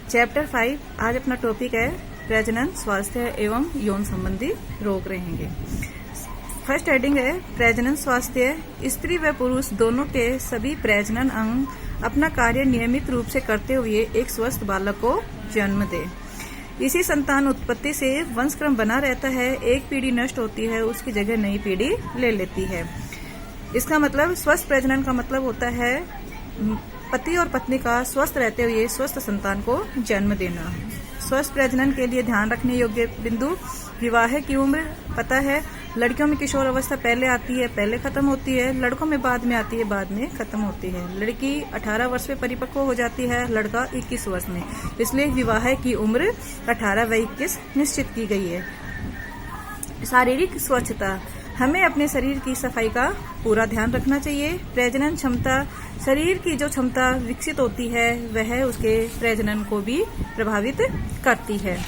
Chapter 5 आज अपना topic है प्रजनन स्वास्थ्य एवं यौन संबंधी रोग रहेंगे। फर्स्ट हेडिंग है प्रजनन स्वास्थ्य। स्त्री व पुरुष दोनों के सभी प्रजनन अंग अपना कार्य नियमित रूप से करते हुए एक स्वस्थ बालक को जन्म दे। इसी संतान उत्पत्ति से वंशक्रम बना रहता है। एक पीढ़ी नष्ट होती है, उसकी जगह नई पीढ़ी ले लेती है। इसका मतलब स्वस्थ प्रजनन का मतलब होता है पति और पत्नी का स्वस्थ रहते हुए स्वस्थ संतान को जन्म देना। स्वस्थ प्रजनन के लिए ध्यान रखने योग्य बिंदु। विवाह की उम्र पता है, लड़कियों में किशोर अवस्था पहले आती है, पहले खत्म होती है। लड़कों में बाद में आती है, बाद में खत्म होती है। लड़की 18 वर्ष में परिपक्व हो जाती है, लड़का 21 वर्ष में। इसलिए विवाह की उम्र 18 व 21 निश्चित की गई है। शारीरिक स्वच्छता। हमें अपने शरीर की सफाई का पूरा ध्यान रखना चाहिए। प्रजनन क्षमता। शरीर की जो क्षमता विकसित होती है वह उसके प्रजनन को भी प्रभावित करती है।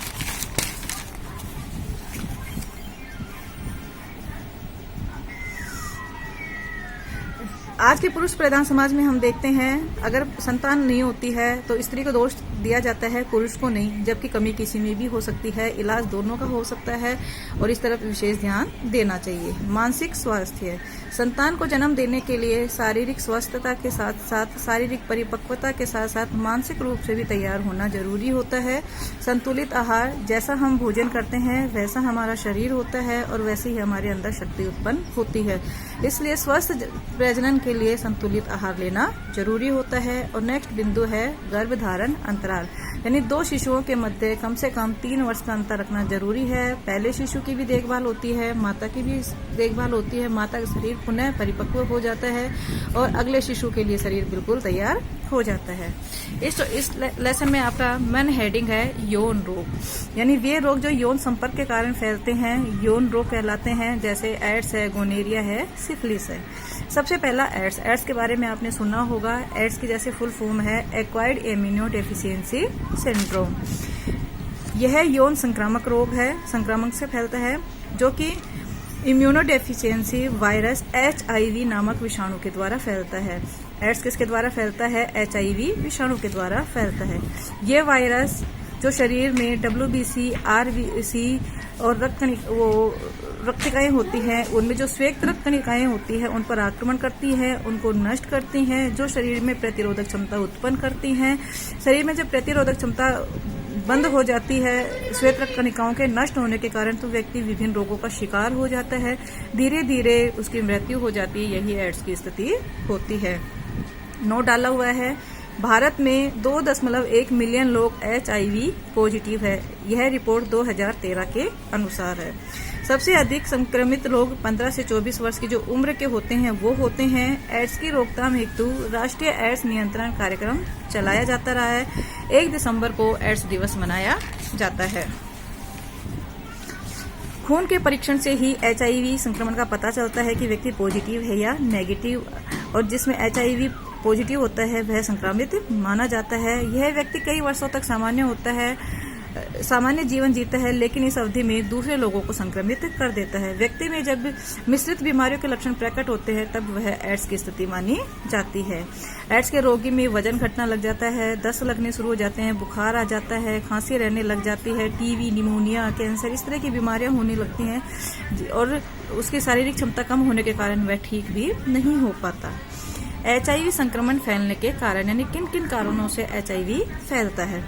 आज के पुरुष प्रधान समाज में हम देखते हैं अगर संतान नहीं होती है तो स्त्री को दोष दिया जाता है, पुरुष को नहीं, जबकि कमी किसी में भी हो सकती है। इलाज दोनों का हो सकता है और इस तरफ विशेष ध्यान देना चाहिए। मानसिक स्वास्थ्य। संतान को जन्म देने के लिए शारीरिक स्वस्थता के साथ साथ शारीरिक परिपक्वता के साथ साथ मानसिक रूप से भी तैयार होना जरूरी होता है। संतुलित आहार। जैसा हम भोजन करते हैं वैसा हमारा शरीर होता है और वैसे ही हमारे अंदर शक्ति उत्पन्न होती है। इसलिए स्वस्थ प्रजनन के लिए संतुलित आहार लेना जरूरी होता है। और नेक्स्ट बिंदु है गर्भधारण अंतराल, यानी दो शिशुओं के मध्य कम से कम 3 वर्ष का अंतर रखना जरूरी है। पहले शिशु की भी देखभाल होती है, माता की भी देखभाल होती है। माता का शरीर पुनः परिपक्व हो जाता है और अगले शिशु के लिए शरीर बिल्कुल तैयार हो जाता है। इस लेसन में आपका मेन हेडिंग है यौन रोग, यानी वे रोग जो यौन संपर्क के कारण फैलते हैं यौन रोग कहलाते हैं। जैसे एड्स है, गोनेरिया है, सिफिलिस है। सबसे पहला एड्स। एड्स के बारे में आपने सुना होगा। एड्स की जैसे फुल फॉर्म है एक्वायर्ड इम्यूनो डेफिशिएंसी सिंड्रोम। यह यौन संक्रामक रोग है, संक्रामक से फैलता है, जो कि इम्यूनो डेफिशिएंसी वायरस HIV नामक विषाणु के द्वारा फैलता है। एड्स किसके द्वारा फैलता है? HIV विषाणु के द्वारा फैलता है। ये वायरस जो शरीर में WBC, RBC और रक्तकणिकाएं होती हैं, उनमें जो श्वेत रक्तकणिकाएं होती हैं उन पर आक्रमण करती हैं, उनको नष्ट करती हैं, जो शरीर में प्रतिरोधक क्षमता उत्पन्न करती हैं। शरीर में जब प्रतिरोधक क्षमता बंद हो जाती है श्वेत रक्तकणिकाओं के नष्ट होने के कारण, तो व्यक्ति विभिन्न रोगों का शिकार हो जाता है। धीरे धीरे उसकी मृत्यु हो जाती है। यही एड्स की स्थिति होती है। नोट डाला हुआ है, भारत में 2.1 मिलियन लोग HIV पॉजिटिव है। यह रिपोर्ट 2013 के अनुसार है। सबसे अधिक संक्रमित लोग 15 से 24 वर्ष की जो उम्र के होते हैं वो होते हैं। एड्स की रोकथाम हेतु राष्ट्रीय एड्स नियंत्रण कार्यक्रम चलाया जाता रहा है। 1 दिसंबर को एड्स दिवस मनाया जाता है। खून के परीक्षण से ही HIV संक्रमण का पता चलता है कि व्यक्ति पॉजिटिव है या नेगेटिव, और जिसमें HIV पॉजिटिव होता है वह संक्रमित माना जाता है। यह व्यक्ति कई वर्षों तक सामान्य जीवन जीता है, लेकिन इस अवधि में दूसरे लोगों को संक्रमित कर देता है। व्यक्ति में जब मिश्रित बीमारियों के लक्षण प्रकट होते हैं तब वह एड्स की स्थिति मानी जाती है। एड्स के रोगी में वजन घटना लग जाता है, दस्त लगने शुरू हो जाते हैं, बुखार आ जाता है, खांसी रहने लग जाती है, TB, निमोनिया, कैंसर, इस तरह की बीमारियां होने लगती हैं और उसकी शारीरिक क्षमता कम होने के कारण वह ठीक भी नहीं हो पाता। HIV संक्रमण फैलने के कारण, यानी किन किन कारणों से HIV फैलता है?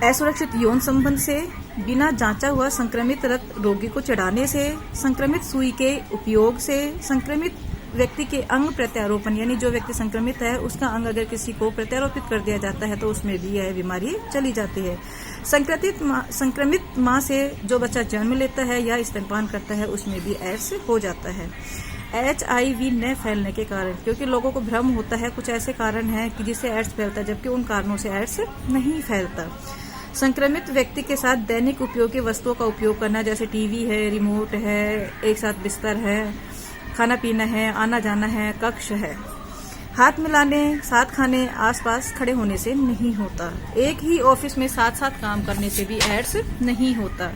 असुरक्षित यौन संबंध से, बिना जांचा हुआ संक्रमित रक्त रोगी को चढ़ाने से, संक्रमित सुई के उपयोग से, संक्रमित व्यक्ति के अंग प्रत्यारोपण, यानी जो व्यक्ति संक्रमित है उसका अंग अगर किसी को प्रत्यारोपित कर दिया जाता है तो उसमें भी यह बीमारी चली जाती है। संक्रमित मां से जो बच्चा जन्म लेता है या स्तनपान करता है उसमें भी एड्स हो जाता है। HIV न फैलने के कारण, क्योंकि लोगों को भ्रम होता है कुछ ऐसे कारण हैं कि जिससे एड्स फैलता है, जबकि उन कारणों से एड्स नहीं फैलता। संक्रमित व्यक्ति के साथ दैनिक उपयोगी वस्तुओं का उपयोग करना, जैसे टीवी है, रिमोट है, एक साथ बिस्तर है, खाना पीना है, आना जाना है, कक्ष है। हाथ मिलाने, साथ खाने, आसपास खड़े होने से नहीं होता। एक ही ऑफिस में साथ साथ काम करने से भी एड्स नहीं होता।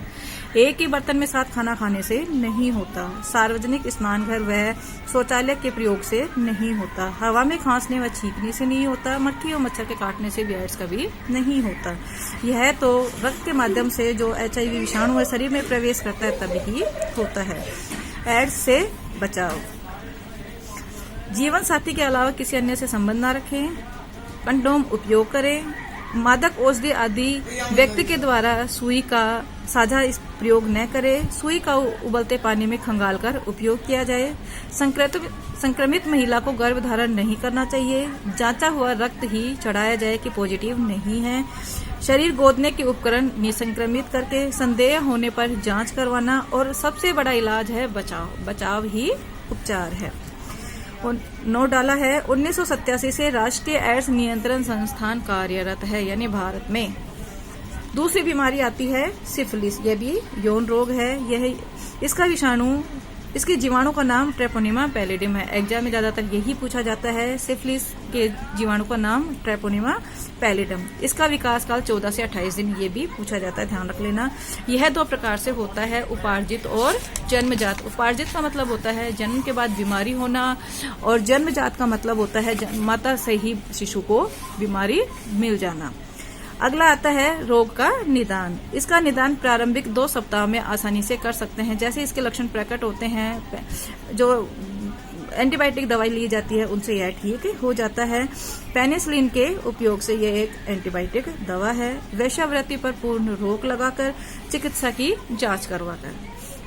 एक ही बर्तन में साथ खाना खाने से नहीं होता। सार्वजनिक स्नान घर व शौचालय के प्रयोग से नहीं होता। हवा में खांसने व छींकने से नहीं होता। मक्खी और मच्छर के काटने से भी एड्स कभी नहीं होता। यह तो रक्त के माध्यम से जो HIV विषाणु शरीर में प्रवेश करता है तभी होता है। एड्स से बचाव। जीवन साथी के अलावा किसी अन्य से संबंध न रखें। कंडोम उपयोग करें। मादक औषधि आदि व्यक्ति के द्वारा सुई का साझा प्रयोग न करें। सुई का उबलते पानी में खंगालकर उपयोग किया जाए। संक्रमित महिला को गर्भधारण नहीं करना चाहिए। जांचा हुआ रक्त ही चढ़ाया जाए कि पॉजिटिव नहीं है। शरीर गोदने के उपकरण निसंक्रमित करके संदेह होने पर जांच करवाना। और सबसे बड़ा इलाज है बचाव। बचाव ही उपचार है। नोट डाला है 1987 से राष्ट्रीय एड्स नियंत्रण संस्थान कार्यरत है, यानी भारत में। दूसरी बीमारी आती है सिफिलिस। यह भी यौन रोग है। इसके जीवाणु का नाम ट्रेपोनिमा पैलिडियम है। एग्जाम में ज्यादातर यही पूछा जाता है। सिफिलिस के जीवाणु का नाम ट्रेपोनिमा पैलिडियम। इसका विकास काल 14 से 28 दिन, ये भी पूछा जाता है, ध्यान रख लेना। यह 2 प्रकार से होता है, उपार्जित और जन्मजात। उपार्जित का मतलब होता है जन्म के बाद बीमारी होना, और जन्मजात का मतलब होता है माता से ही शिशु को बीमारी मिल जाना। अगला आता है रोग का निदान। इसका निदान प्रारंभिक 2 सप्ताह में आसानी से कर सकते हैं। जैसे इसके लक्षण प्रकट होते हैं, जो एंटीबायोटिक दवाई ली जाती है उनसे यह ठीक हो जाता है। पेनिसिलिन के उपयोग से यह एक एंटीबायोटिक दवा है। वेश्यावृत्ति पर पूर्ण रोक लगाकर चिकित्सा की जांच करवाकर।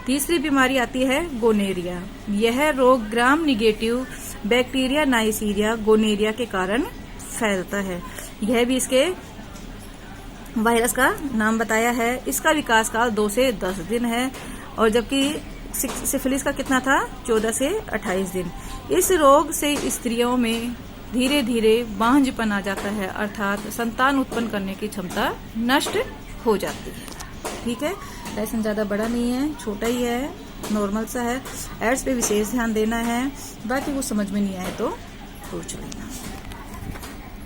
तीसरी बीमारी आती है गोनेरिया। यह रोग ग्राम निगेटिव बैक्टीरिया नाइसीरिया गोनेरिया के कारण फैलता है। यह भी इसके वायरस का नाम बताया है। इसका विकास काल 2 से 10 दिन है, और जबकि सिफिलिस का कितना था, 14 से 28 दिन। इस रोग से स्त्रियों में धीरे धीरे बांझपन आ जाता है, अर्थात संतान उत्पन्न करने की क्षमता नष्ट हो जाती है। ठीक है, लेसन ज्यादा बड़ा नहीं है, छोटा ही है, नॉर्मल सा है। एड्स पे विशेष ध्यान देना है। बाकी कुछ समझ में नहीं आए तो पूछ लेना।